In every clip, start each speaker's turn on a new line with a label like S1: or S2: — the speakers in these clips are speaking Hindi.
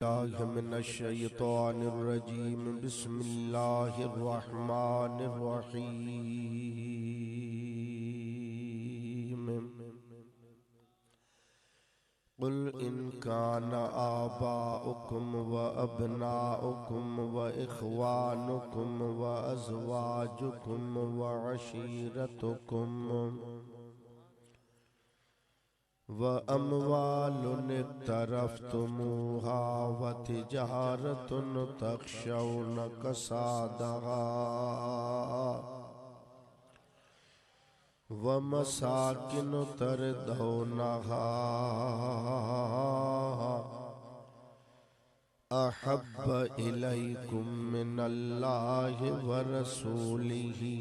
S1: मिनश्शैतानिर्रजीम बिस्मिल्लाहिर्रहमानिर्रहीम कुल इन काना आबाउकुम व अबनाउकुम व इख्वानुकुम व अज़वाजुकुम व अशीरतुकुम व अमवालुन इक़्तरफ़्तुमूहा व तिजारतुन तख़शौन कसादहा व मसाकिन तरदौनहा अहब्ब इलैकुम मिनल्लाहि व रसूलिही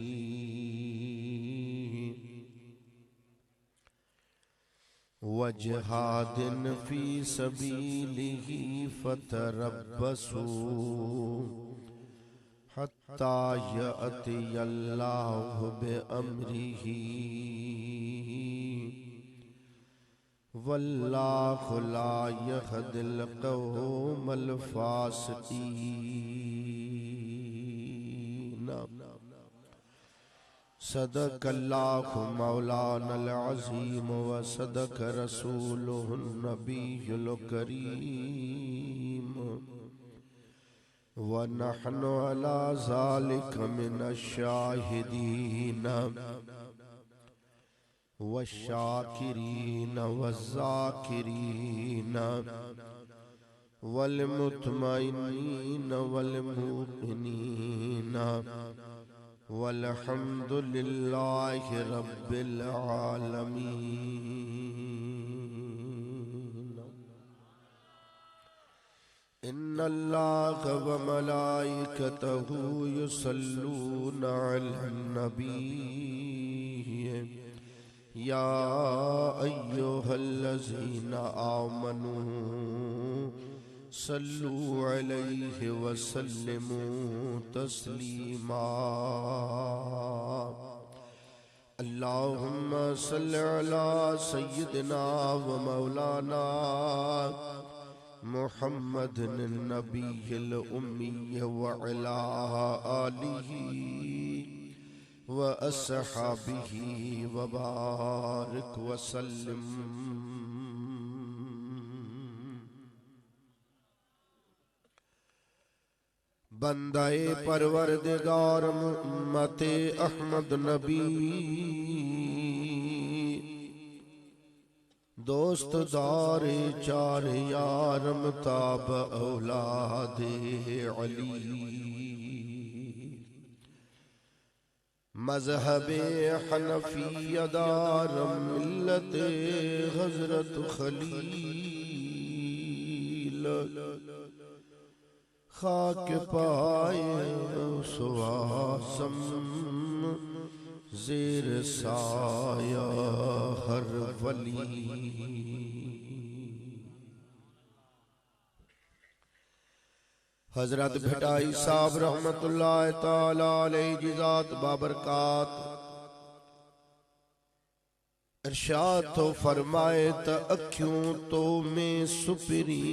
S1: व जिहादिन फी सबीलिही फतरब्बसू हत्ता यअतियल्लाहु बिअम्रिही वल्लाहु ला यहदिल क़ौमल फ़ासिक़ीन। सदक़ल्लाहु मौलानल अज़ीम व सदक़ रसूलुहुन नबियुल करीम व नहनु अला ज़ालिका मिनश शाहिदीन व शाकिरीन व ज़ाकिरीन वल मुतमइनीन वल मुक़िनीन वल्हम्दुलिल्लाहि रब्बिल आलमीन। इन्नल्लाह व मलाइकतहु युसल्लूना अलन नबी या अय्युहल्लज़ीना आमनू सल्लु अलैहि व सल्लिमू तस्लीमा। अल्लाहुम्मा सल्लि अला सय्यिदिना व मौलाना मुहम्मदिन नबिय्यिल उम्मी व अला आलिही व अस्हाबिही व बारिक व सल्लिम। बंदाए परवरदिगार उम्मते अहमद नबी दोस्त दारे चार यारम ताब औलादे अली मज़हबे हनफिया दारम मिल्लते हज़रत खलील खाक पाए सुवासम ज़ेर साया हर वली। हज़रत भटाई साहब रहमतुल्लाह ताला अलैहि जिज़ात बाबरकात इरशाद तो फरमाए त अखियों तो में सुपरी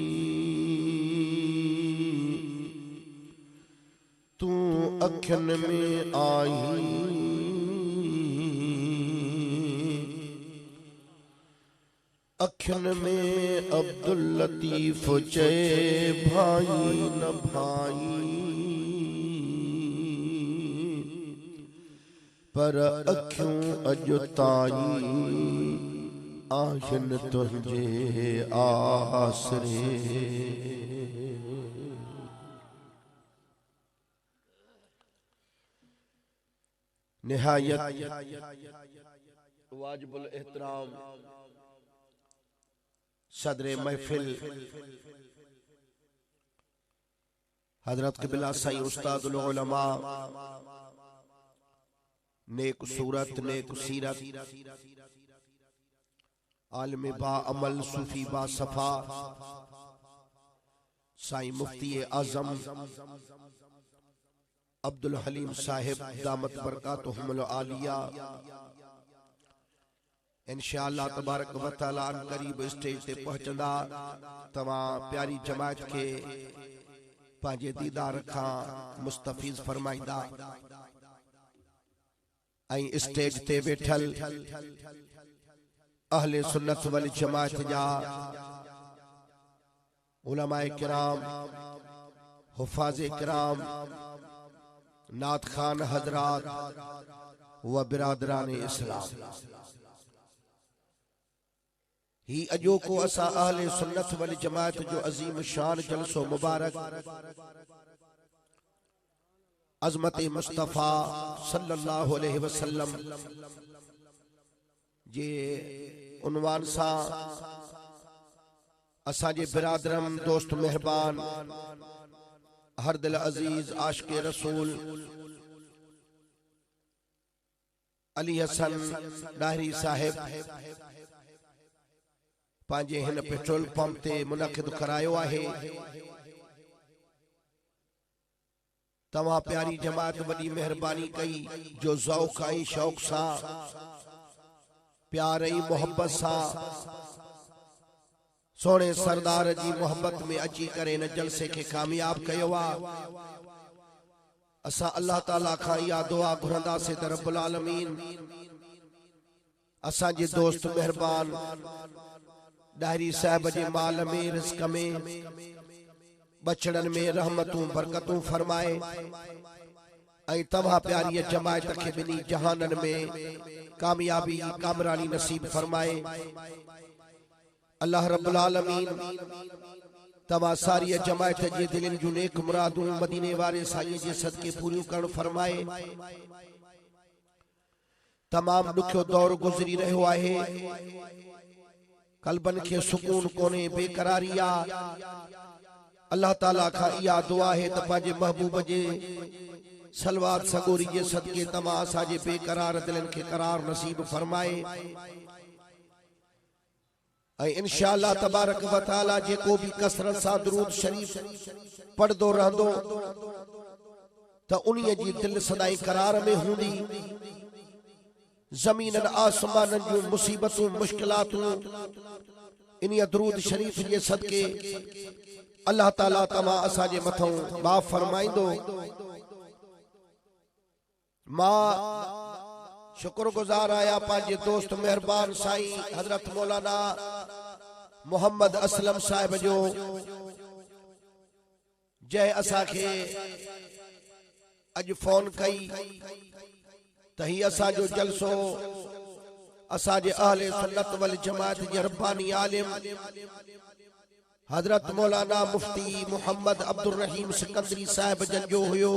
S1: तू अखन में आई अखन में अब्दुल लतीफ चे भाई न भाई पर अखियों अजुताई आहिन तुझे आसरे। निहायत वाजिबुल एहतराम सदरे महफिल हजरत क़िबला सई उस्तादुल उलमा नेक सूरत नेक सीरत आलिम बा अमल सूफी बा सफा साई मुफ्ती आजम अब्दुल हलीम साहिब दामत बरकातुहुमुल आलिया इंशाअल्लाह तबारक व तआला अन करीब स्टेज ते पहुंचंदा। तमां प्यारी जमात के पांजे दीदार खां मुस्तफीज फरमाइंदा। ऐं स्टेज ते बैठल अहले सुन्नत वल जमात जा उलमाए किराम, हुफाज़े किराम, नात खान हजरात व बिरादरान इस्लाम, ही अजो को असा अहले सुन्नत वल जमात जो अजीम शान जलसो मुबारक अजमत मुस्तफ़ा सल्लल्लाहु अलैहि वसल्लम जे उन्वान सा असाजे बिरादरम दोस्त मेहरबान हर दिल अजीज आशिक़े रसूल अली हसन डाहरी साहिब पांजे हिन पेट्रोल पंप ते मुनक़िद करायो आहे। तमां प्यारी जमात वडी मेहरबानी कई जो ज़ौक़ ऐं शौक़ सा प्यार ऐं मोहब्बत सा सोने सरदार जी मोहब्बत में अची करे न जलसे के कामयाब कयो आ। असा अल्लाह ताला खां इहा दुआ घुरंदासीं त रब्बुल आलमीन असा जे दोस्त मेहरबान डायरी साहब जे माल में रिज़्क़ में बचड़न में रहमतूं बरकतूं फरमाए ऐं तव्हां प्यारी जमात के बिनी जहानन में कामयाबी कामरानी नसीब फरमाए। अल्लाह रब्बुल आलमीन तव्हां सारी जमात जे दिलनि जूं नेक मुरादूं मदीने वारे साईं जे सदके पूरियूं करण फरमाए। तमाम दुखियो दौर गुज़री रहियो आहे, कल्बन के सुकून कोने बेकरारी आ। अल्लाह ताला खां इहा दुआ है त पंहिंजे महबूब जे सलवात सगोरी जे सदके तमां असांजे बेकरार दिलनि खे करार नसीब फरमाए। इंशाअल्लाह तबारक व तआला जेको भी कसरत सा दुरूद शरीफ पढ़दो रहंदो त उन्हीअ जी दिल सदाई करार में हूंदी। ज़मीनन आसमानन जूं मुसीबतूं मुश्किलातूं इन्हीअ दुरूद शरीफ जे सदके अल्लाह ताला तमां असांजे मथों माफ़ फरमाइंदो। मां शुक्रगुजार आया पांजे दोस्त मेहरबान साईं हजरत मौलाना मोहम्मद असलम साहिब जो जै असांखे अज फोन कई त ही असांजो जलसो असांजे अहले सुन्नत वल जमात जे रब्बानी आलिम हजरत मौलाना मुफ्ती मोहम्मद अब्दुल रहीम सिकंदरी साहिब जन जो हुयो,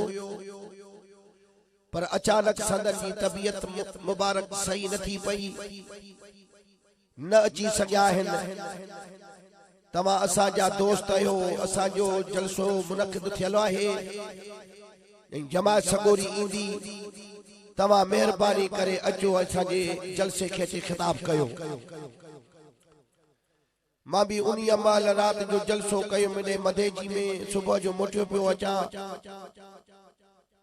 S1: पर अचानक संदन जी तबीयत मुबारक सही न थी पई, न अची सघिया आहिनि। तव्हां असांजा दोस्त आहियो, असांजो जलसो मुनक़िद थियल आहे, जमात सगोरी ईंदी, तव्हां महिरबानी करे अचो असांजे जलसे खे ख़िताब कयो। मां भी उन्हीं अमाल रात जो जलसो कयो मिले मधेजी में सुबह जो मोटियो पियो अचां।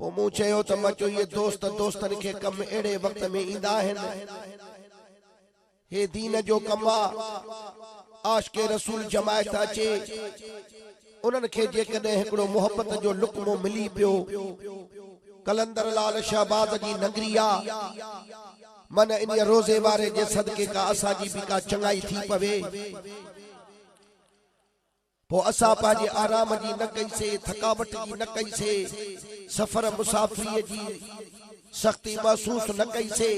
S1: पो मूं चयो त मां चयो ये दोस्त दोस्तन के कम एड़े वक्त में ईंदा आहिनि। हे दीन जो कम आ, आशिक़े रसूल जमात अचे उन्हनि खे जेकॾहिं हिकिड़ो मोहब्बत जो लुक़्मो मिली पियो, कलंदर लाल शहबाज जी नगरी आ, मन इन रोज़े वारे जे सदके का असांजी भी का चंगाई थी पवे। पो असां पंहिंजे आराम जी न कईसे, थकावट जी न कईसे, सफ़र मुसाफ़िरीअ जी सख़्ती महसूस न कईसे,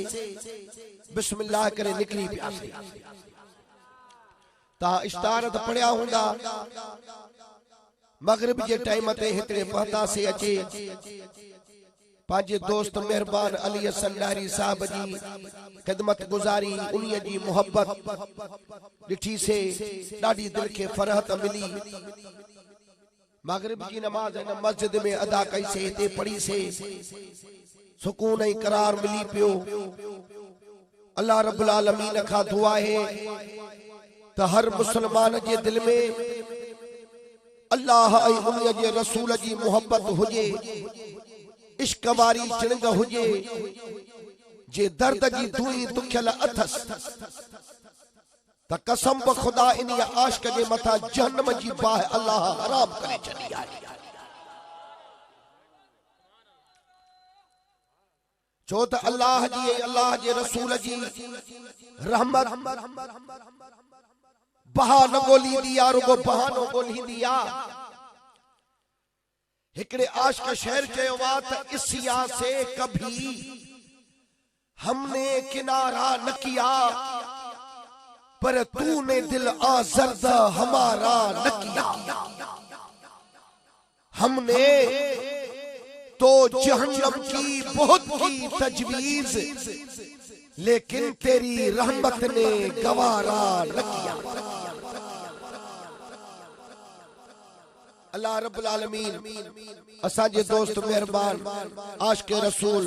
S1: बिस्मिल्लाह करे निकिरी पियासीं। तव्हां इश्तार त पढ़िया हूंदा, मग़रिब जे टाइम ते हिकिड़े पहुतासीं अचे पांजे दोस्त मेहरबान अली हसन डाहरी साहब जी खिदमत गुजारी, उन्हीं जी मोहब्बत डिठी से ॾाढी दिल के फरहत मिली। मगरिब की नमाज इन मस्जिद में अदा कई से, हिते पढ़ी से, सुकून ऐं करार मिली पियो। अल्लाह रब्बुल आलमीन खां दुआ है त हर मुसलमान जे दिल में अल्लाह ऐं उन्हीं जे रसूल जी मोहब्बत हुजे, इश्क वारी चिणग हुजे, जे दर्द जी दुई दुखियल अथस त कसम ब खुदा इन आशिक जे मथा जहन्नम जी बाह अल्लाह हराम करे छॾी आहे। छो त अल्लाह जी अल्लाह जे रसूल जी रहमत बहा न ॻोल्ही दिया रुगो बहानो ॻोल्ही दिया। हिकड़े आशिक शहर चयो वा त इसिया से कभी हमने किनारा न किया पर तूने दिल आज़र्द हमारा न किया। हमने तो जहन्नम की बहुत की तजवीज लेकिन तेरी रहमत ने गवारा न किया। अल्लाह रब्बुल आलमीन असांजे दोस्त मेहरबान आशिक रसूल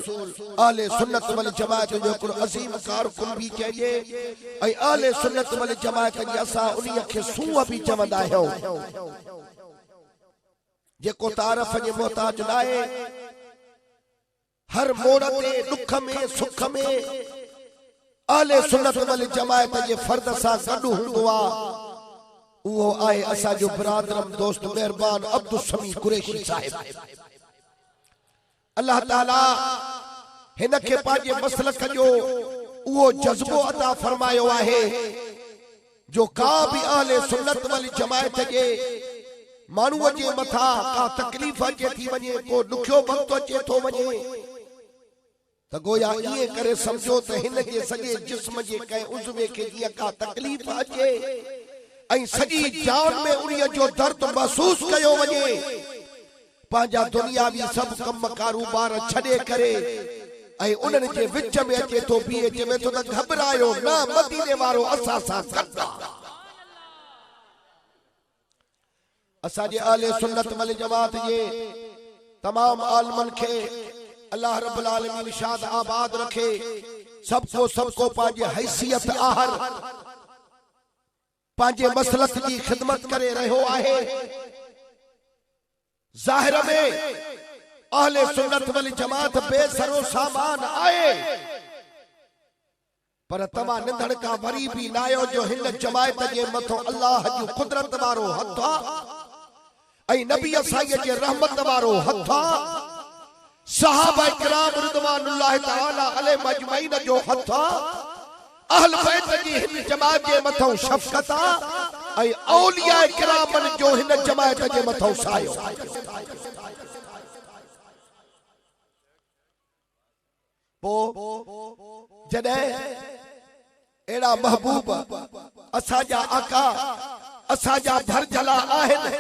S1: आले सुन्नत वल जमात जो कुल अजीम कारकुन भी चइजे ऐं आले सुन्नत वल जमात जी असां उन्हीअ खे सूअ भी चवंदा आहियूं जेको तारफ़ जे मोहताज न आहे। हर मोड़ ते दुख में सुख में आले सुन्नत वल जमात जे फर्द सां गॾु हूंदो आहे। वो आए असा जो बरादरम दोस्त मेहरबान अब्दुल समी कुरैशी साहिब। अल्लाह ताला हिन खे पांजे मसलक जो वो जज्बो अता फरमायो आहे जो का भी आले सुन्नत वल जमात जे मानू जे मथा का तकलीफ अचे थी वने को दुखियो वक्त अचे थो वने त गोया ये करे समझो त हिन जे सजे जिस्म जे कै उज़वे के जिया का तकलीफ अचे ऐं सजी जान में उन्हीअ जो दर्द महसूस कयो वने पांजा दुनियावी सब कम कारोबार छड़े करे ऐं उन्हनि जे विच में अचे तो बीए चवे तो त घबरायो ना मदीने वारो असां सां गॾु। असांजे आले सुन्नत वल जमात जे तमाम आलमन के अल्लाह रब्बुल आलमीन शाद आबाद रखे। सबको पांजे हैसियत आहर पांजे मसलक की खिदमत करे रहो आहे। जाहिर में अहले सुन्नत वल जमात बेसरो सामान आए पर तमा निंदड़ का वरी भी नायो जो हिन जमात जे मथो अल्लाह जी कुदरत वारो हथ ऐं नबी साईं जे रहमत वारो हथ सहाबा किराम रिदवानुल्लाह तआला अलैहि अजमईन जो हथ अहल बैत जी हिन जमात जे मथो शफकत ऐं औलिया किरामन जो हिन जमात जे मथो सायो। पो जॾहिं एड़ा महबूब असांजा आका असांजा भरजला आहिनि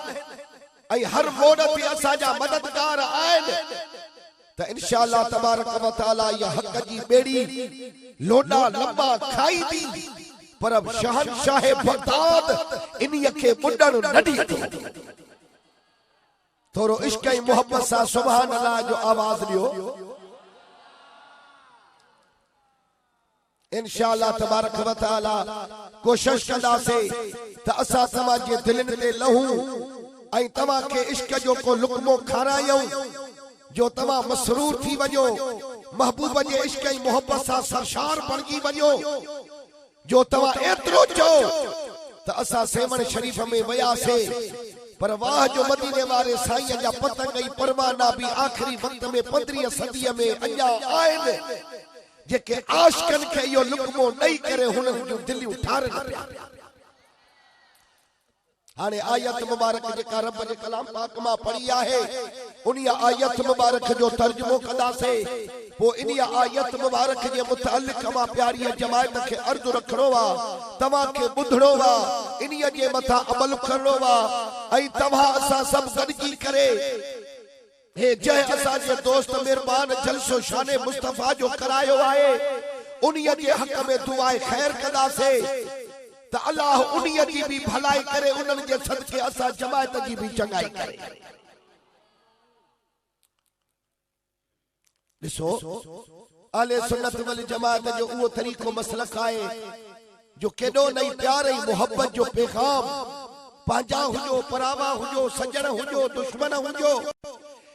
S1: ऐं हर मोड़ ते असांजा मददगार आहिनि त इंशाअल्लाह तबारक व तआला या हक जी बेड़ी लोडा लंबा खाई दी पर शहंशाह बगदाद इन्हीअ खे बुॾण न ॾींदी। थोरो इश्क ऐं मोहब्बत सां सुभान अल्लाह जो आवाज़ ॾियो। इंशाअल्लाह तबारक व तआला कोशिश कंदासीं त असां तव्हां जे दिलनि ते लहूं ऐं तव्हां खे इश्क जो को लुक़मो खारायूं जो तव्हां मसरूर थी वञो महबूब जे इश्क ऐं मोहब्बत सां सरशार बणिजी वञो जो तव्हां एतिरो चओ त असां सेवण शरीफ में वियासीं पर वाह जो मदीने वारे साईं जा पतंग ऐं परवाना भी आखिरी वक्त में 15 सदीअ में अञा आहिनि जेके आशिकनि खे इहो लुक़मो ॾेई करे हुननि जूं दिलियूं ठारनि पिया। हाणे आयत मुबारक जेका रब जे कलाम पाक मां पढ़ी आहे उन्हीअ आयत मुबारक जो तर्जुमो कंदासीं। पोइ इन्हीअ आयत मुबारक जे मुतअल्लिक़ मां प्यारी जमात खे अर्ज़ु रखणो आहे तव्हां खे ॿुधणो आहे इन्हीअ जे मथां अमल करणो आहे ऐं तव्हां असां सभु गॾिजी करे हे जंहिं असांजे दोस्त मेहरबान जलसो शाने मुस्तफ़ा जो करायो आहे उन्हीअ जे हक़ में दुआए ख़ैर कंदासीं त अल्लाह उन्हीअ जी भी भलाई करे उन्हनि जे सदके असां जमात जी भी चङाई करे। ॾिसो आले सुन्नत वल जमात जो उहो तरीक़ो मसलक आहे जो केॾो नई प्यार ऐं मोहब्बत जो पैगाम पंहिंजा हुजो परावा हुजो सजण हुजो दुश्मन हुजो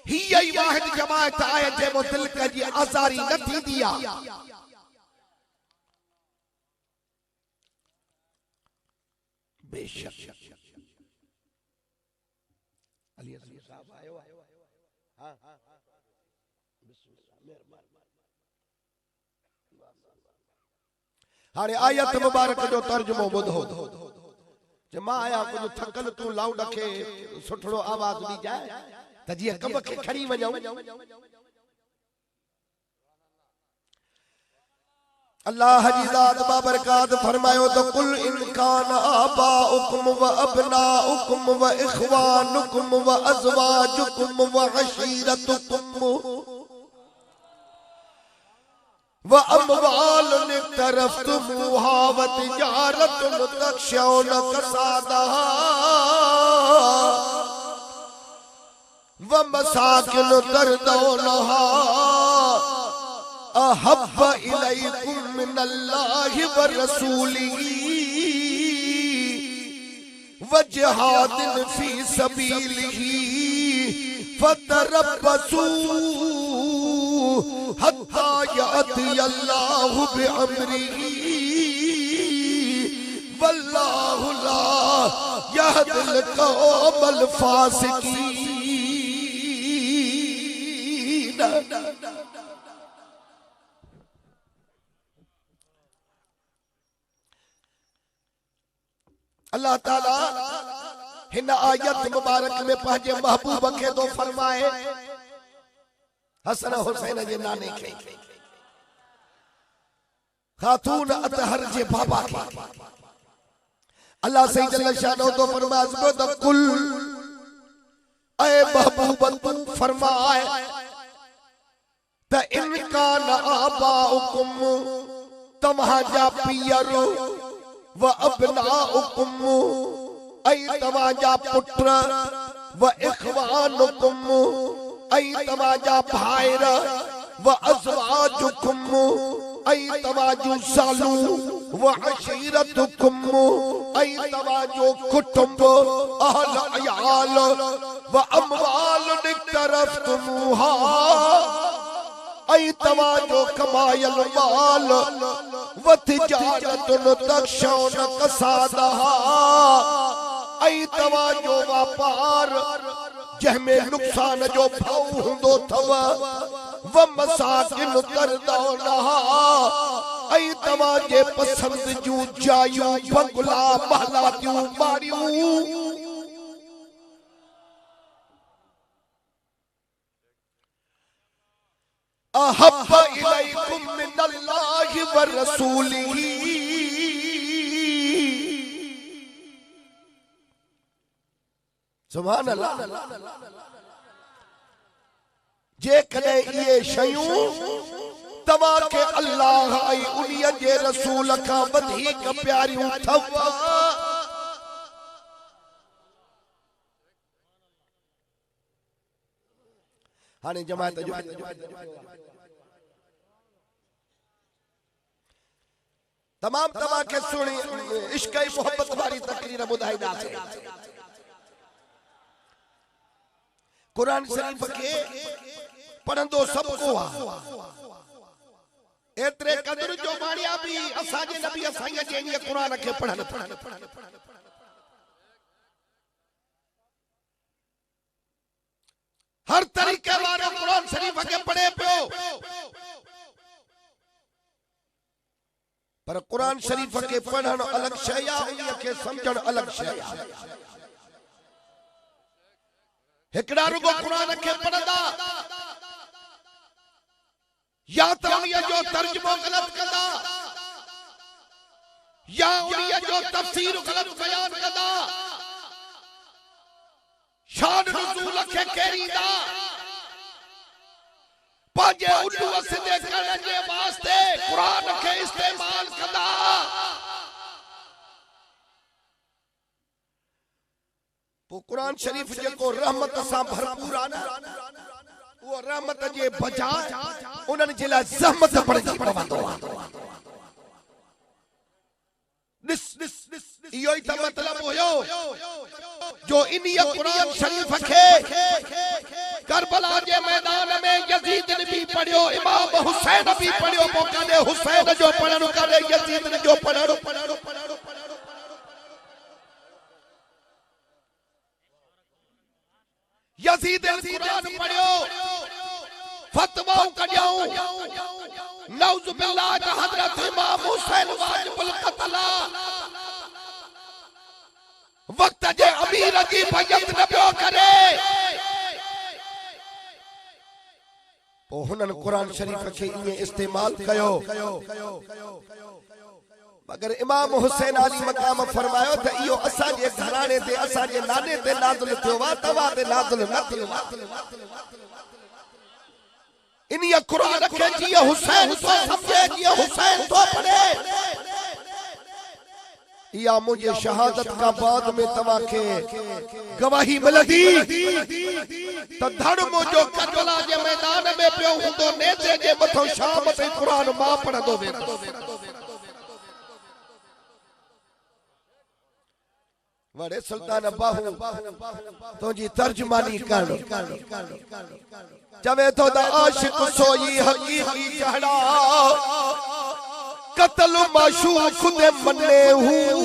S1: हीअ ई वाहिद जमात आहे जंहिंमें दिल जी आज़ारी न थींदी आहे। बेशक अली साहब आयो हां हाणे आयत मुबारक जो तर्जुमो ॿुधो जे मां आया कुझु थकल तूं लाउड खे सुठड़ो आवाज ॾी जाए त जीअं कब खे खणी वञूं अल्लाह जी ज़ात बाबरकात फरमायो तो कुल इन कान आबाउकुम व अबनाउकुम व इखवानुकुम व अज़वाजुकुम व अशीरतुकुम व अमवालुन इक़्तरफ़्तुमूहा व तिजारतुन तख़शौन कसादहा व मसाकिन तर्दौनहा अहब्ब इलैकुम मिनल्लाहि व रसूलिही व जिहादिन फी सबीलिही फतरब्बसू हत्ता यअतियल्लाहु बिअम्रिही वल्लाहु ला यहदिल कौमल फासिकीन। अल्लाह ताला हिन आयत मुबारक में पंहिंजे महबूब खे तो फरमाए हसन हुसैन जे नाने खे खातून अतहर जे बाबा खे अल्लाह सही जल्ल शानो तो फरमाए तो कुल ए महबूब तू फरमाए त इन कान आबाउकुम तव्हांजा पीअर व अबनाउकुम ऐ तव्हांजा पुत्र व इखवानुकुम ऐ तव्हांजा भाइर व अज़वाजुकुम ऐ तव्हांजूं सालूं व अशीरतुकुम ऐ तव्हांजो कुटुंब अहल अयाल व अमवालुन इक़्तरफ़्तुमूहा ऐ तव्हांजो कमायल माल व तिजारतुन तख़शौन कसादहा ऐ तव्हांजो वापार जंहिंमें नुक़सान जो भाव हूंदो अथव व मसाकिन तर्दौनहा ऐ तव्हांजे पसंद जूं जायूं बंगला महलातियूं बाड़ियूं अहब्ब इलैकुम मिनल्लाहि व रसूलिही सुभान अल्लाह। जे कदे ये शयूं तवा के अल्लाह ऐं उन्हीअ जे रसूल खां वधीक प्यारियूं थव हाणे जमात जो तमाम तवा के सुणी इश्क ऐं मोहब्बत वारी तकरीर ॿुधाईंदासीं। कुरान शरीफ के पढ़ंदो सबको आ एतरे कदर जो माणिया भी असांजे नबी साईं जे इन कुरान के पढ़न हर तरीके वारो कुरान शरीफ के पढ़े पियो पर कुरान शरीफ के पढ़न अलग शय आ उन के समझण अलग शय आ। हिकड़ा रुगो कुरान के पढ़ंदा या तो उन्हीअ जो तर्जुमो गलत कंदा या उन्हीअ जो तफसीर गलत बयान कंदा शान नुज़ूल के केरींदा पंहिंजे उल्लू सिधे करण जे वास्ते कुरान के इस्तेमाल कंदा। कुरान शरीफ जेको रहमत सां भरपूर आहे न वो रहमत जे बजाय उन्हनि जे लाइ ज़हमत पड़जी पवंदो आहे। इहो ई त मतलब हुयो जो इन्हीअ कुरान शरीफ खे करबला जे मैदान में यजीद ने भी पढ़ियो इमाम हुसैन भी पढ़ियो पोइ कॾहिं हुसैन जो पढ़ण कॾहिं यजीद जो पढ़ण यजीद कुरान पढ़ियो फतवा कढियो नौज बिल्लाह का हजरत इमाम हुसैन वाजिबुल क़त्ल वक्त जे अमीर की भयत न पियो करे ओ हुनन कुरान शरीफ के इए इस्तेमाल कयो मगर इमाम हुसैन अली मकाम फरमायो त इयो असा जे घराने ते असा जे नाने ते नाज़िल थियो वा तवा ते नाज़िल न थियो इनिया कुरान के जी हुसैन तो समझे जी हुसैन तो पढ़े या मुझे शहादत का बाद में तवा के गवाही मिलदी त धर्म जो करबला जे मैदान में पियो हुंदो नेते जे मथो शाम ते कुरान मां पढ़दो वेंदो वड़े सुल्तान बाहू तो जी तर्जमानी कर जवे तो दा आशिक सोई हकीकी चढ़ा कत्ल माशूक खुद मने हूं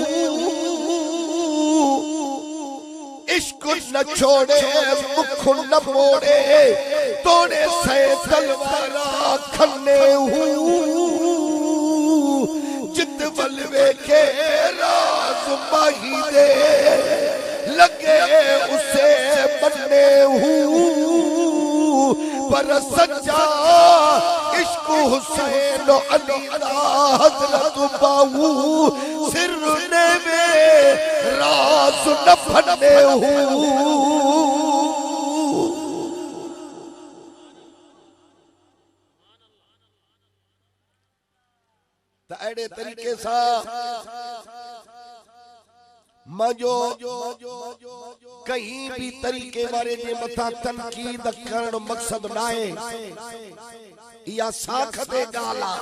S1: इश्क न छोड़े मुख न मोड़े तोड़े से तलवारा खन्ने हूं जित बलवे के राज माही दे लगे उसे बनने हूं पर सच्चा इश्क हुसैन अली हजरत बाहू सिर में राज न बनने हूं अड़े तरीके सा मजो कहीं भी तरीके वारे जे मथा तनकीद करण मकसद नाहे या साख ते गाला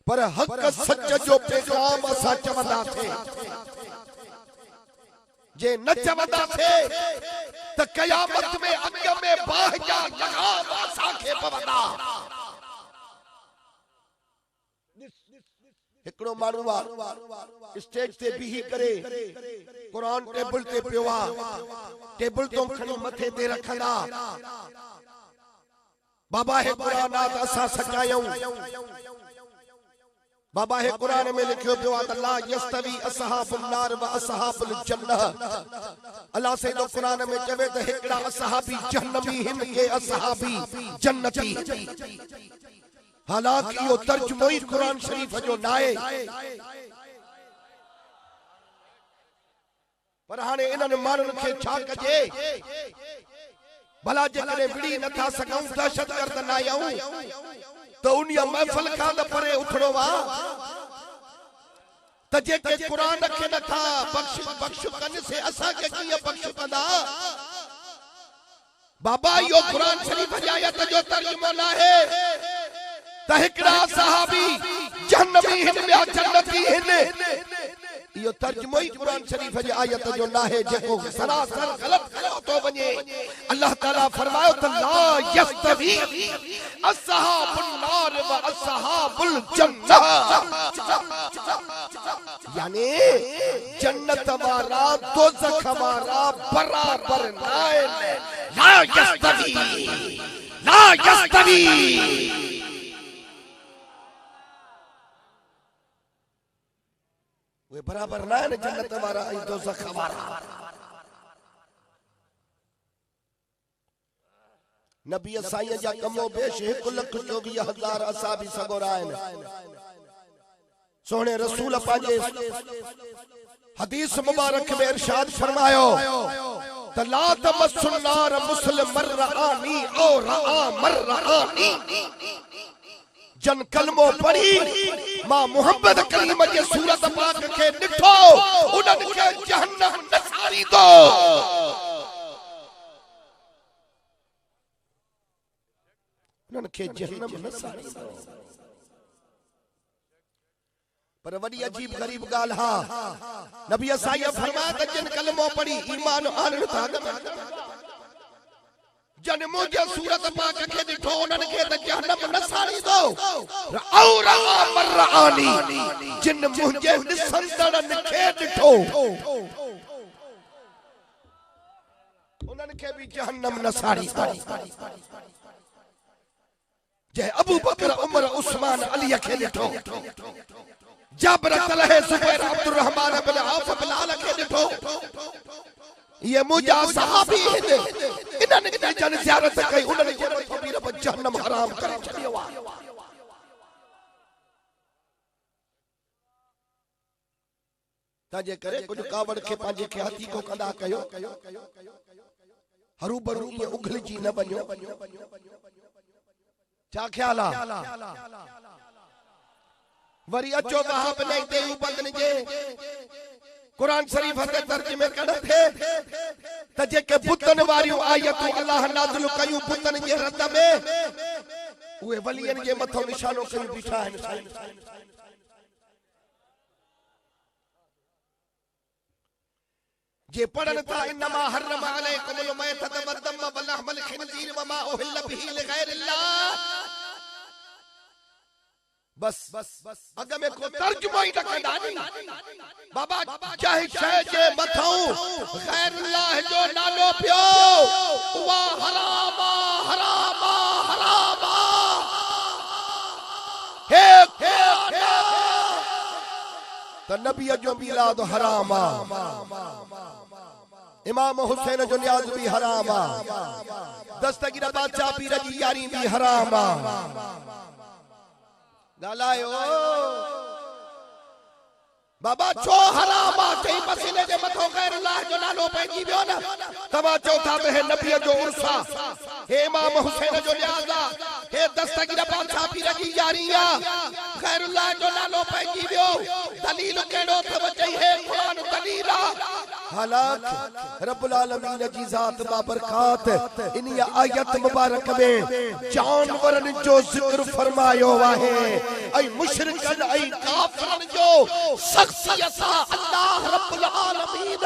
S1: पर हक सच जो पैगाम असा चवंदा थे जे न चवंदा थे त कयामत में अग में बाह जा लगाम असा के पवंदा एकड़ो मानुवा स्टेज ते बिही करे कुरान टेबल ते पियोवा टेबल तो खणी मथे ते रखंदा बाबा है कुरान आत असा सचायूं बाबा है कुरान में लिखियो पियो आ ला यस्तवी असहाबुन नार व असहाबुल जन्नह अल्लाह से तो कुरान में चवे त एकड़ा असहाबी जन्नती हिन के असहाबी जन्नती हालांकि यो तर्जुमो ही कुरान शरीफ जो नाए पर हाने इन्हनि माण्हुनि खे छा कजे भला जेकॾहिं विड़ी नथा सघूं दहशतगर्द न आहियूं त उन महफ़िल खां न परे उथणो वा त जेके कुरान खे नथा बख़्श कनि से असांखे कीअं बख़्श कंदा बाबा यो कुरान शरीफ जी आयत जो तर्जुमो नाहे तहकड़ा सहाबी जन्नती हिन में जन्नती हिन यो तर्जुमो ही कुरान शरीफ जी आयत जो नाहे जेको सरासर गलत कयो तो वने अल्लाह ताला फरमायो त ला यस्तवी असहाबुन नार व असहाबुल जन्नह यानी जन्नत वाला दोज़ख वाला बराबर नाए ला यस्तवी वे बराबर ना है जन्नत वाला ऐं दोज़ख वाला नबी साईं जा कमो बेश 1,24,000 असाबी सगोरा आहिनि सोने रसूल पांजे हदीस मुबारक में इरशाद फरमायो त ला तमस्सुन नार मुस्लिम मर्रानी औ रा मर्रानी जन कलमो पढ़ी मां मोहम्मद करीम जे सूरत पाक के निठो उनन के जहन्नम नसारी दो उनन के जहन्नम नसारी दो पर वडी अजीब गरीब गाल हा नबी साईं फरमाया त जिन कलमो पढ़ी ईमान आणन था जन मुझे सूरत पाक के दिठो उनन के त जहन्नम नसारी दो और मर्रानी जिन मुझे निसंदड़न के दिठो उन्हनि खे भी जहन्नम न साड़ी जे अबू बकर उमर उस्मान अली खे ॾिठो जाबिर तलह ज़ुबैर अब्दुल रहमान बिन औफ बिलाल खे ॾिठो ये मुजा सहाबी आहिनि इन्हनि खे जन ज़ियारत कई उन्हनि जे मथां बि रब जहन्नम हराम करे छॾियो आहे ताजे करे कुछ कावड़ के पांजे के हाथी को कंदा कयो हरू भरू ये उघलजी न बनो क्या ख्याल आ वरी अचो वहां पे नहीं देऊ बंदन जे कुरान शरीफ के तर्जुमे कढ थे त जेके बुतन वारियूं आयतूं अल्लाह नाज़िल कयूं बुतन जे रद में उहे वलियन जे मथो निशानो कयूं बीठा आहिनि जे पढ़न था इन्नमा हर्रम अलैकुमुल मैतत वद्दम वलहमल खिंजीर वमा उहिल बिही लिगैरिल्लाह बस अगर में को तर्जुमा ही न कंदा नी बाबा चाहे शय जे मथां गैरुल्लाह जो नालो पियो उहा हरामा हरामा हरामा हे त नबी जो मिलाद हरामा इमाम हुसैन जो न्याज भी हरामा दस्तगीर बादशाह पीर जी यारी भी हरामा गालायो बाबा छो हरामा चई मसीने जे मथो गैर अल्लाह जो नालो पइजी वियो न तवा चौथा में है नबी जो उर्सा हे इमाम हुसैन जो न्याज़ा हे दस्तगीर बादशाह पीर जी यारिया गैर अल्लाह जो नालो पइजी वियो दलील केड़ो थव चई है कुरान दलील हालात रब्बुल आलमीन जी ज़ात बाबरकात इन आयत मुबारक में जानवरन जो जिक्र फरमायो आहे ऐ मुशरिकन ऐ काफिरन जो शख्सियत अल्लाह रब्बुल आलमीन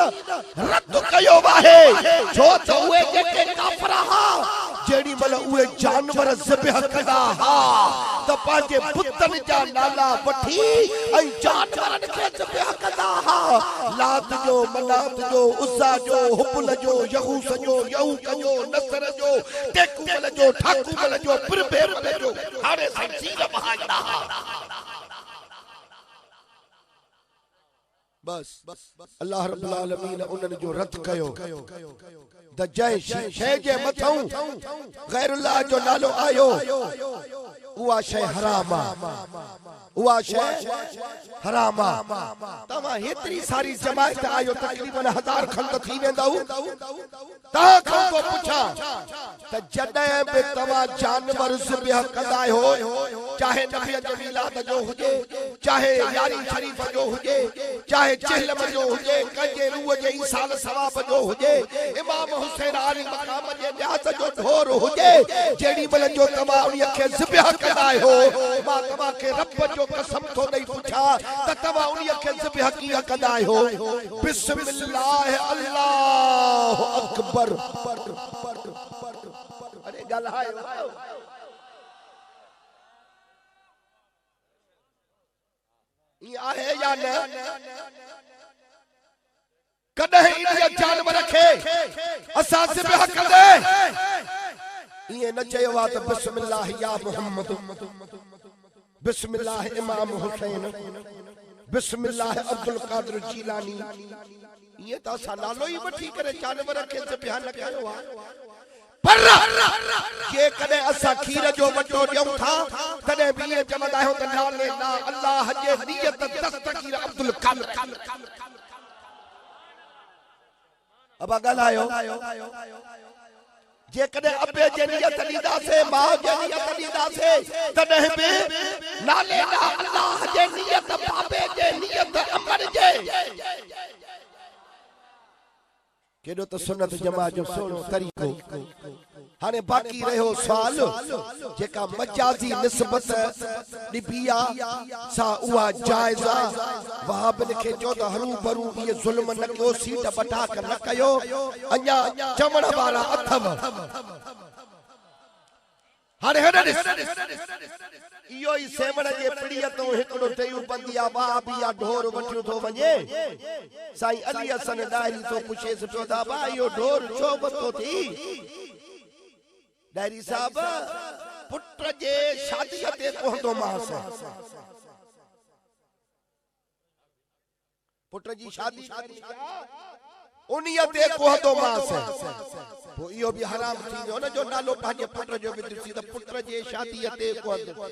S1: रद्द कयो आहे छो त उहे जेके काफिर हा जेडी मल उहे जानवर ज़िबह कंदा हा त पांजे बुतन जा नाला वठी ऐ जानवरन खे ज़िबह कंदा हा लात जो मनात जो उज़्ज़ा जो हुबल जो यगूस जो यऊक जो नसर जो टेकुमल जो ठाकुमल जो बिरबेर जो हाणे संजीर बहाईंदा हा बस अल्लाह रब्बुल आलमीन उन्हनि जो रद्द कयो द जय शय जे मथां गैर अल्लाह जो नालो आयो उहा शय हरामा उहा शय हरामा तवा हेतरी सारी जमात आयो तकरीबन 1000 खंड थी वेंदौ ता खां को पुछा त जडे बे तवा जानवर ज़िबह कंदा हो चाहे नबी जो मिलाद जो हुजे चाहे यारी शरीफ जो हुजे चाहे चहलम जो हुजे कंजे रूह जे ईसाल सवाब जो हुजे इमाम हुसैन आली मकाम जे न्यास जो ढोर हुजे जेडी बल जो तवा उन के ज़िबह कंदा हो मां तवा के रब जो कसम तो नहीं पूछा त तवा उन के ज़िबह किया कंदा हो बिस्मिल्लाह अल्लाह अकबर अरे गल है ये आहे या न कदे इंडिया जानवर खे असा ज़िबह कंदे ये न चयो त बिस्मिल्लाह या मोहम्मद बिस्मिल्लाह इमाम हुसैन बिस्मिल्लाह अब्दुल कादिर जीलानी ये त असा नालो ही वठी करे जानवर खे ज़िबह न कयो आ पर जे कदे असा खीर जो वटो ॾियूं था तडे भी ये चवंदा आहियूं त नाले ना अल्लाह जे नियत दस्तगीर अब्दुल कादिर अब ॻाल्हायो जे कदे अबे जे नियत ॾींदा से मां जे नियत ॾींदा से तडे भी नाले ना अल्लाह जे नियत बाबे जे नियत अमर जे केडो तो सुन्नत जमा जो सोनो तरीको हाने बाकी रहो सवाल जेका मजाजी निस्बत डिबिया सा उहा जायजा वहाबन के जो त हरू भरू ये जुल्म न कयो सीट बटा कर न कयो अञा चवण वाला अथव हाणे हर इहो ई सेवण जे पिड़ीअ तो हिकड़ो टेयू बंदिया बाबिया ढोर वठियो थो वञे साईं अली हसन डायरी तो पुछेस पियो था बा इहो ढोर छो बतो थी डायरी साहब पुट जे शादीअ ते पहुंदो मास पुट जी शादी उन्हीअ ते पहुंदो मास वो इहो भी हराम थी वियो न जो नालो पंहिंजे पुट जो विदसी त पुट जे शादीअ ते पहुंदो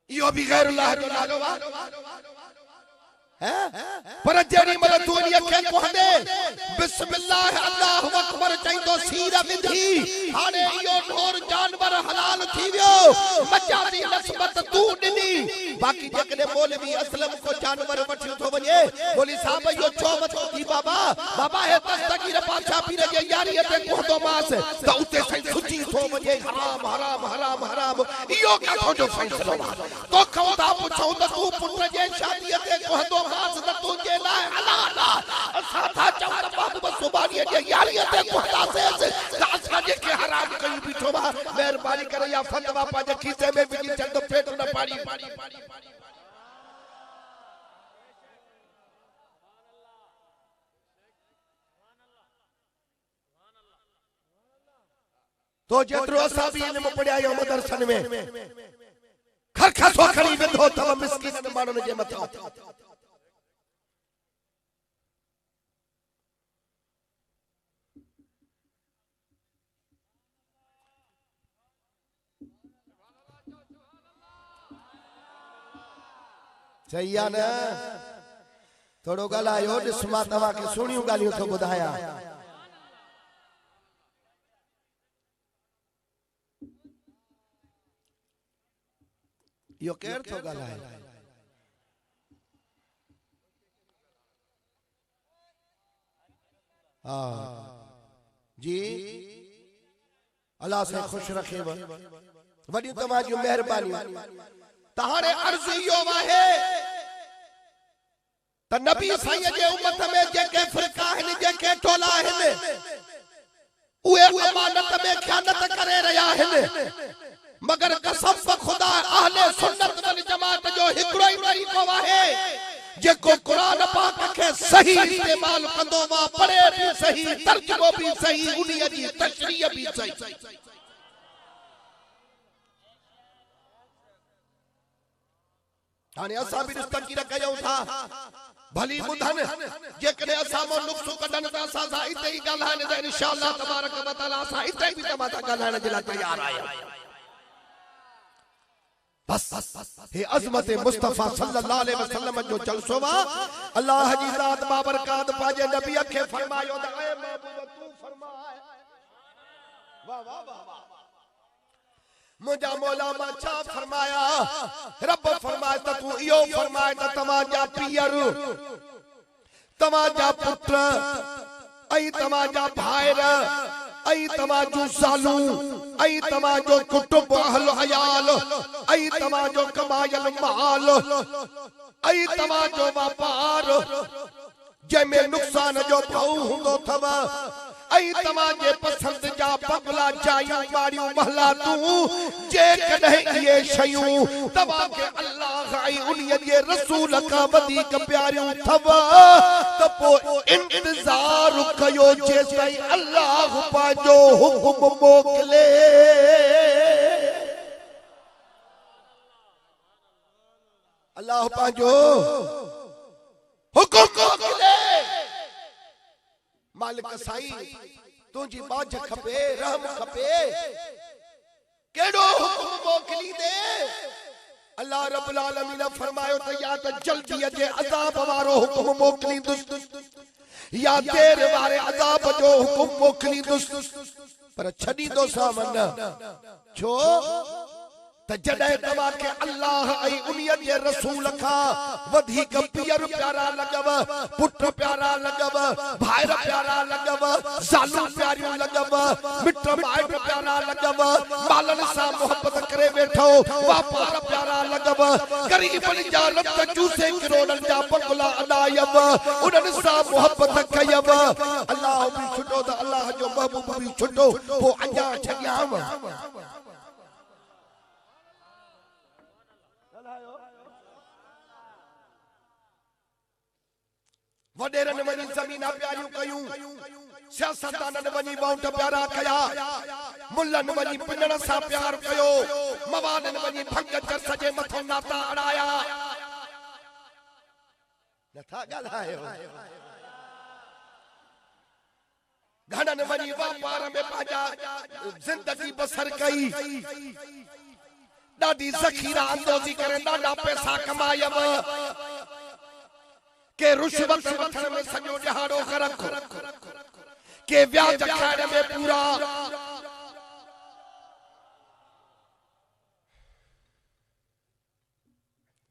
S1: इहो भी गैर अल्लाह जो नालो पर जेड़ी मल तू इन के कहंदे बिस्मिल्लाह अल्लाहु अकबर चईंदो सीर विधि हाने इयो ढोर जानवर हलाल थी वियो मजादी नस्बत तू ॾिनी बाकी जेकॾहिं मौलवी असलम को जानवर वठियो थो वञे बोली साहब इहो छो वठो थी बाबा बाबा हे दस्तगीर पाछा पीर जे यारीअ ते कहंदो मास त उते सही सुची थो वञे हराम हराम हराम हराम इहो काथो जो फैसलो तो खौदा पुछो त तू पुट जे शादीअ ते कहंदो मास त तुझे लाइ हलाल असां था चऊं त बाबू सुबानीअ जे यारीअ ते कहंदासे त असां जेके हराम कई बीठो बा महिरबानी करे या फतवा पंहिंजे खीसे में विझी चंद पेट न पाड़ी तो जेतिरो असां बि इल्म पढ़िया आहियूं मदरसनि में खरखसो खणी वेंदो अथव मिस्किन माण्हुनि जे मथां सही आहे न थोड़ो ॻाल्हायो ॾिस मां तव्हांखे सुहिणियूं ॻाल्हियूं थो ॿुधायां यो केर तो ॻाल्हाए जी अल्लाह से खुश रखे वॾी तव्हांजी महिरबानी तहारे अर्ज़ इहो आहे त नबी साईं जे उम्मत में जेके फ़िरका आहिनि जेके टोला आहिनि उहे अमानत में ख़यानत करे रहिया आहिनि मगर कसम खुदा अहले सुन्नत वल जमात जो हिकड़ो ही तरीक़ो आहे जेको कुरान पाक के सही इस्तेमाल कंदो वा पढ़े भी सही तर्जुमो भी सही उन्हीअ जी तशरीह भी सही हाणे असां भी तक़रीर कयूं था भली ॿुधन जेकॾहिं असां मो नुक्सो कढन त असां सां इते ई ॻाल्हाइण त इंशाअल्लाह तबारक व तआला असां इते भी तव्हां सां ॻाल्हाइण जे लाइ तयार आहियूं बस हे अज़मत मुस्तफा सल्लल्लाहु अलैहि वसल्लम जो जलसो वा अल्लाह जी ज़ात बाबरकात पाजे नबी के फरमायो त ए महबूब तू फरमा वाह वाह वाह मुझा मौला मा छा फरमाया रब फरमाए त तू इयो फरमाए त तव्हांजा पीर तव्हांजा पुत्र ऐं तव्हांजा भाइर ऐं तव्हांजो सालू ऐं तव्हांजो कुटुंब अहल अयाल ऐं तव्हांजो कमायल माल ऐं तव्हांजो वापार जंहिंमें नुक़सान जो भाऊ हूंदो अथव ऐं तव्हांजे पसंद जा बंगला जायूं मारियूं महला तूं जेकॾहिं इहे शयूं तव्हांखे अल्लाह ऐं उन्हीअ जे रसूल खां वधीक प्यारियूं अथव त पोइ इंतज़ार कयो जेसिताईं अल्लाह पंहिंजो हुकुम मोकिले अल्लाह पंहिंजो हुकुम मोकिले मालिक साईं तुझी बाज खपे रहम खपे केड़ो हुकुम मोकली दे अल्लाह रब्बुल आलमीन फरमायो त या त जल्दी जे अज़ाब वारो हुकुम मोकली दुस या देर वारे अज़ाब जो हुकुम मोकली दुस पर छडी दो सामन छो त जॾहिं तव्हां खे अल्लाह ऐं उन्हीअ जे रसूल खां वधीक पीर प्यारा लॻव, पुट प्यारा लॻव, भाइर प्यारा लॻव, ज़ालूं प्यारियूं लॻव, मिट माइट प्यारा लॻव, मालनि सां मोहबत करे वेठो, वापार प्यारा लॻव, ग़रीबनि जा रत चूसे किरोड़नि जा बंगला अॾायव, उन्हनि सां मोहबत कयव, अल्लाह बि छुटो त अल्लाह जो महबूब बि छुटो, पोइ अञा छॾियांव। वडेरनि वञी ज़मीना प्यारियूं कयूं, सियासतदाननि वञी वोट प्यारा कया, मुल्लनि वञी पिनण सां प्यार कयो, मवाननि वञी भंग चर्च जे मथां नाता अड़ाया। नथा ॻाल्हायो। घणनि वञी वापार में पंहिंजा ज़िंदगी बसर कई, ॾाढी ज़ख़ीरा अंदोज़ी करे ॾाढा पैसा कमायव, के रुश्वत वठण में सॼो ॾहाड़ो ग़रक़, के व्याज खाइण में पूरा।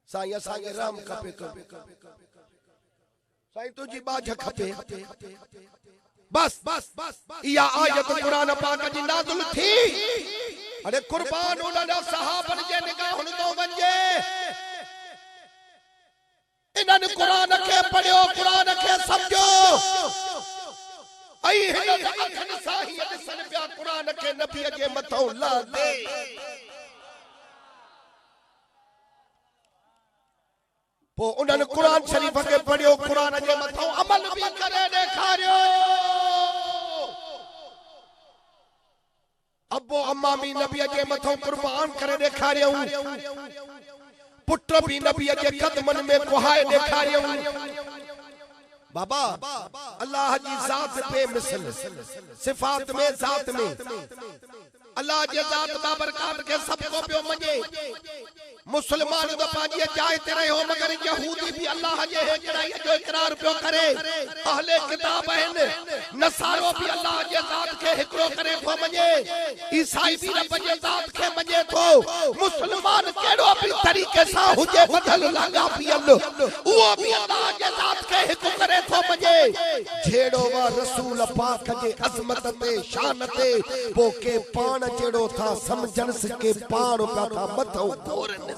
S1: साईं असांखे राम खपे तो, साईं तुझी बाझ खपे। बस इहा आयत क़ुरान पाक जी नाज़िल थी। अरे कुर्बान उन्हनि सहाबनि जे निगाहुनि तो वञे। इन्हनि कुरान खे पढ़ियो, कुरान खे समझो, ऐं हिन अखनि सां ही ॾिसनि पिया कुरान खे नबीअ जे मथां लादे। पोइ उन्हनि कुरान शरीफ़ खे पढ़ियो, कुरान जे मथां अमल बि करे ॾेखारियो। अबो अम्मा बि नबीअ जे मथां कुर्बान करे ॾेखारियो, पुट भी नबीअ जे कदमनि में कुहाए ॾेखारियो। बाबा अल्लाह जी ज़ात बेमिसल, सिफ़ात में ज़ात में अल्लाह जे ज़ात बाबरकात के सबको पियो मञे। मुसलमान तो पंहिंजी जाइ ते रहियो, मगर यहूदी भी अल्लाह जे हिकिड़ाई जो इकरार पियो करे। अहले किताब आहिनि, नसारो भी अल्लाह जे ज़ात खे हिकिड़ो करे थो मञे, ईसाई भी रब जे ज़ात खे मञे थो। मुसलमान कहिड़ो भी तरीक़े सां हुजे बदल लॻा पियल, उहो भी अल्लाह जे ज़ात खे हिकु करे थो मञे। जहिड़ो वा रसूल पाक जे अज़मत ते शान ते, पोइ के पाण जहिड़ो था समझण के पाण पिया था मथो घोरनि।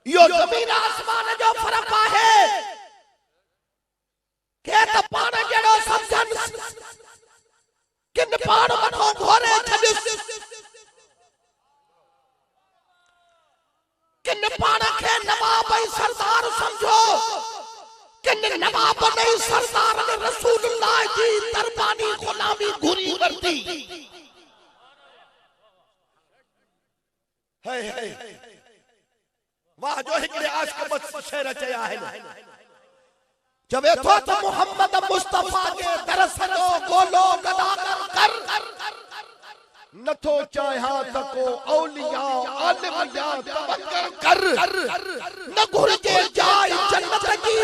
S1: यो ज़मीन आसमान जो फ़र्क़ आहे। के त पाण जहिड़ो समझनि, किन पाण मथो घोरे छॾियुसि, किन पाण खे नवाब ऐं सरदार समझो, किन नवाब नहीं सरदार ने रसूलुल्लाह जी दरबानी गुलामी घुरी वरती। वाह जो हिकिड़े आशिक़ बस शेर चया आहिनि, चवे थो त मोहम्मद मुस्तफा जे दरस जो गोलो गदागर कर, नथो चाहियां त को औलिया आलिम या तवक्कुल कर। न घुर्जे जाए जन्नत की,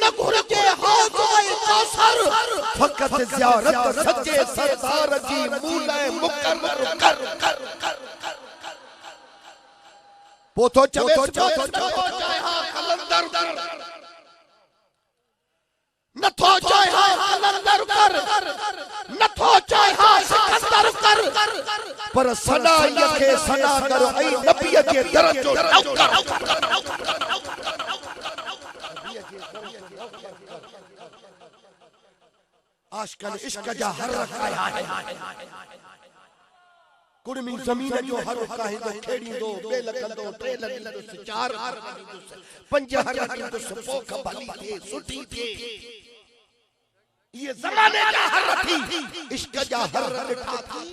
S1: न घुर्जे हौज़ कौसर, फकत ज़ियारत सच्चे सरदार जी मूले मुकर्रर कर। पोथो चवे नथो चाहियां कलंदर कर, नथो चाहियां कलंदर कर, नथो चाहियां सिकंदर कर, पर सदा यखे सदा कर ऐं नबीअ जे दर जो नौकर। आशिक़नि इश्क जा हर रखाया है, कुड़मी ज़मीन जो हर काहे तो खेड़ींदो, बेल कंदो, टे लॻंदो, चार पंज हर कंदो, पोख भली थे सुठी थे। ये ज़माने जा हर थी, इश्क जा हर ॾिठा थी।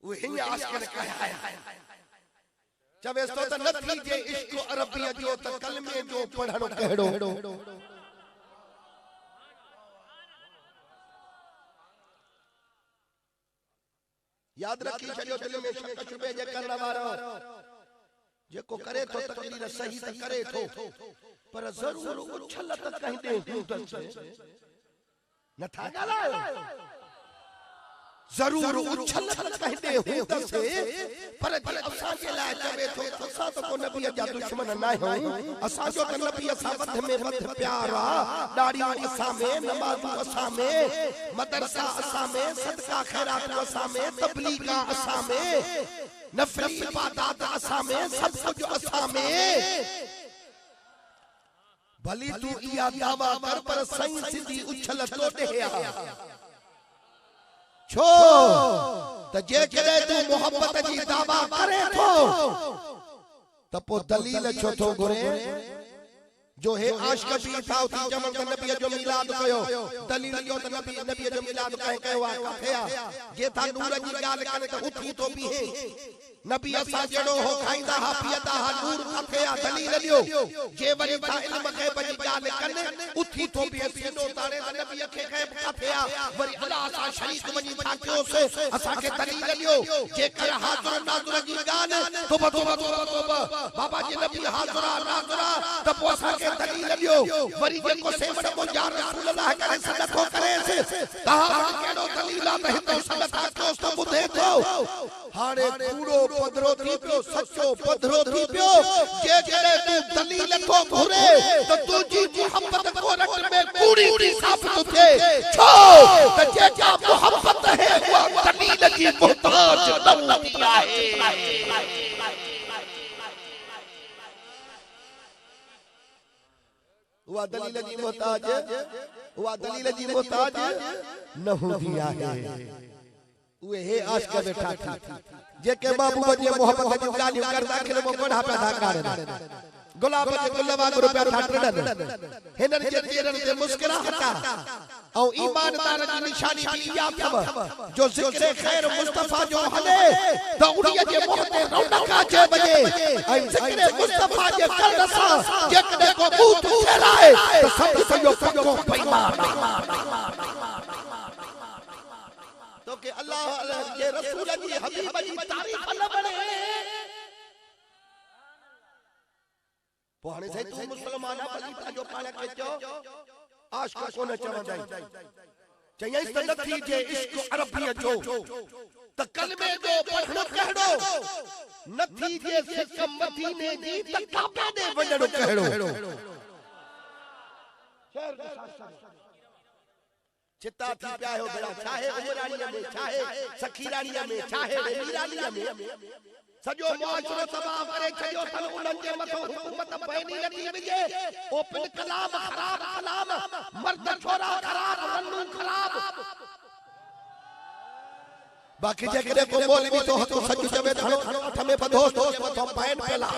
S1: वो हिन आशिक़नि कया है, चवे तो त नथी जे इश्क अरबीअ जो त कलमे जो पढ़णो कहिड़ो। याद रखी छो दिल में शक शुबे जे करण वारो जेको करे तो तकदीर सही त करे थो पर जरूर उछल त कहंदे हूं से नथा गालायो जरूर उछल त कहंदे हूं से पर जे असा के ला चवे थो असा तो को नबी जा दुश्मन ना हो असा जो त नबी असा बध में बध प्यारा दाढ़ी असा में नमाज असा में मदरसा असा में सदका खैरात असा में तबलीग असा में नफली इबादत असा में सब कुछ असा में भली तू इया दावा कर पर सही सिधी उछल तो देया छो त जे करे तू मोहब्बत जी दावा करे थो त पो दलील छो थो घुरे जो है आशिक भी था उथी जमन त नबी जो मिलाद कयो दलील जो त नबी जो मिलाद कयो कथया जे था नूर जी गाल करे त उथी तो भी है नबी असा जेड़ो हो खाइंदा हा पियदा हा नूर कथया दलील दियो जे वरी था इल्म के बजी गाल कने उथी तो भी सीनो तारे त नबी के कथया वरी अल्लाह सा शरीक वनी था क्यों से असा के दलील दियो जे कर हाजुर नाजुर जी गाल तो बाबा जी नबी हाजुर नाजुर त पो असा के दलील दियो वरी जेको सेवण मुंजा रसूल अल्लाह करे सदको करे से कहा केडो दलील आ हिंदो सदका क्यों तो बुधे तो हाणे कूड़ो पधरो थी पियो सच्चो पधरो थी पियो जे जड़े तू दलील को घुरे तो तुझी मोहब्बत को रट में कूड़ी थी साबित थे छो त जे क्या मोहब्बत है वो दलील की मोहताज न होती है वो दलील की मोहताज न होती है वे हे आशिक बैठा थी जेके बाबू बजे मोहब्बत जी गालियों कर दाखिल में कोढ़ा पैदा कर गुलाब के गुलवा रुपया ठाटड़न हिनन जे चेहरन ते मुस्कुराहटा औ ईमानदार जी निशानी भी या थव जो जिक्र खैर मुस्तफा जो हले त उड़िया जे मोहते रौनका जे बजे ऐ जिक्र मुस्तफा जे कर रसा जेकदे को बूत फेराए त सब सयो पक्को बेईमान तो के अल्लाह के रसूल जी हबीब जी तारीफ न बने पोहणे से तू मुसलमान बलीता जो पाले के जो आशिक को न चवंदा चई त नथी जे इश्क अरबियत जो त कलमे जो पढ़णो कहड़ो नथी जे सिक मदीने जी त काबे दे वणणो कहड़ो चिता थी पिया हो बड़ा चाहे उमरानिया में चाहे सखीरानिया में चाहे मीरानिया में सजो मुआशरो तबाह करे छयो तन उनन जे मथो हुकूमत बैनी लगी विजे ओपन कलाम खराब कलाम मर्द छोरा खराब रन्नू खराब बाकी जे को मौलवी तो हतो सच जवे थणो अठ में बधो तो मथो बैन पेला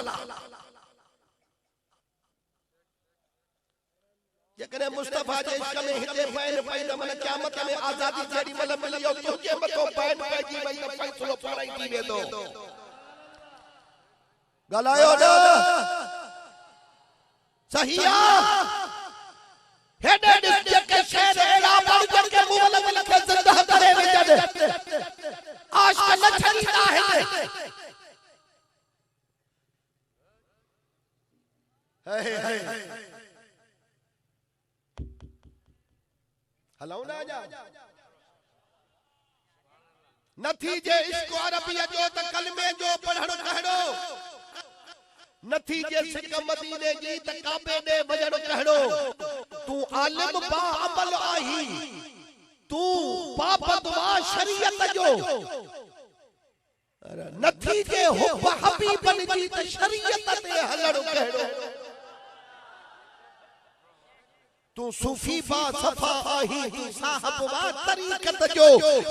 S1: जकरे मुस्तफा जे इश्क में हिते बैन पैदा मन क़यामत में आजादी जेडी मल मिलियो तुझे मथो बैन पैजी वई त फैसलो पाराई थी वेंदो गलायो ना सहिया हेडे डिस्क के शेर एड़ा बन के मुंह में लिखे जिंदा करे विजन आज का न छड़ीदा है हे हलाओ ना जा नथी जे इश्क अरबियत जो त कलमे जो पढ़णो कहड़ो नथी जे सिक मदीने जी त काबे दे वजणो कहड़ो तू आलिम बा अमल आही तू पाबंद वा शरीयत जो नथी जे हुब हबीबन जी त शरीयत ते हलणो कहड़ो तू सूफी बा सफा आही तू साहब बा तरीकत जो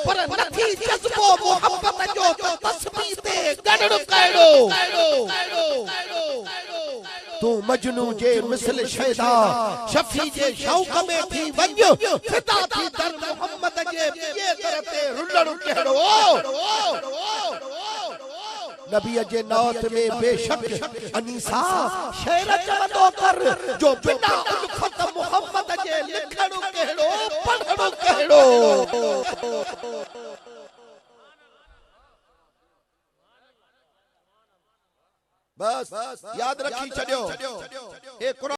S1: पर नथी जज्बो मोहब्बत जो तो तस्बीह ते गड़ड़ो कहड़ो तू मजनू जे मिसल शैदा शफी जे शौक में थी वञ फिदा थी दर मोहम्मद जे ये तरते रुलड़ो कहड़ो नबी जे नौत में बेशक अनीसा शेर चवंदो कर जो बिना उल्फत मोहम्मद जे लिखणो कहड़ो पढ़णो कहड़ो बस याद रखी छॾियो।